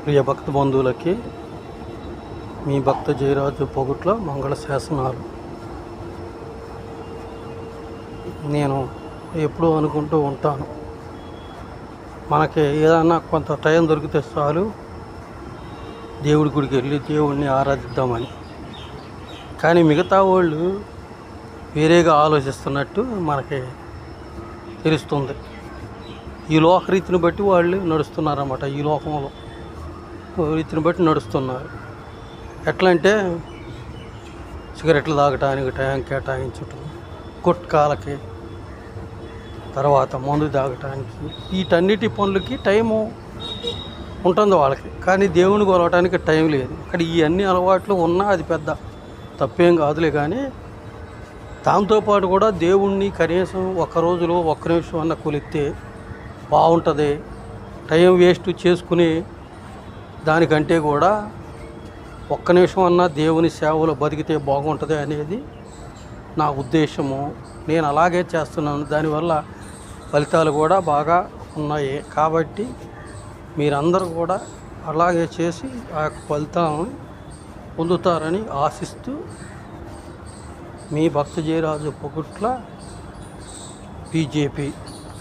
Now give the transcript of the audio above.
ప్రియ భక్త బంధువులకి మీ భక్త జయరాజు పొగుట్ల మంగళ శాసనాలు. నేను ఎప్పుడూ అనుకుంటూ ఉంటాను, మనకి ఏదన్నా కొంత టైం దొరికితే చాలు దేవుడి గుడికి వెళ్ళి దేవుడిని ఆరాధిద్దామని. కానీ మిగతా వాళ్ళు వేరేగా ఆలోచిస్తున్నట్టు మనకి తెలుస్తుంది. ఈ లోకరీతిని బట్టి వాళ్ళు నడుస్తున్నారన్నమాట. ఈ లోకంలో రీతిని బట్టి నడుస్తున్నారు. ఎట్లా అంటే సిగరెట్లు తాగటానికి టైం కేటాయించటం, గుట్కాలకి, తర్వాత మందు తాగటానికి, వీటన్నిటి పనులకి టైము ఉంటుంది వాళ్ళకి. కానీ దేవుని కొలవటానికి టైం లేదు. అక్కడ ఈ అన్ని అలవాట్లు ఉన్నా అది పెద్ద తప్పేం కాదులే. కానీ దాంతోపాటు కూడా దేవుణ్ణి కనీసం ఒక్క రోజులో ఒక్క నిమిషం అన్న కొలిస్తే బాగుంటుంది. టైం వేస్ట్ చేసుకుని దానికంటే కూడా ఒక్క నిమిషం అన్నా దేవుని సేవలో బతికితే బాగుంటుంది అనేది నా ఉద్దేశము. నేను అలాగే చేస్తున్నాను. దానివల్ల ఫలితాలు కూడా బాగా ఉన్నాయి. కాబట్టి మీరందరూ కూడా అలాగే చేసి ఆ యొక్క ఫలితాలను పొందుతారని ఆశిస్తూ మీ భక్త జయరాజు పొగుట్ల బీజేపీ.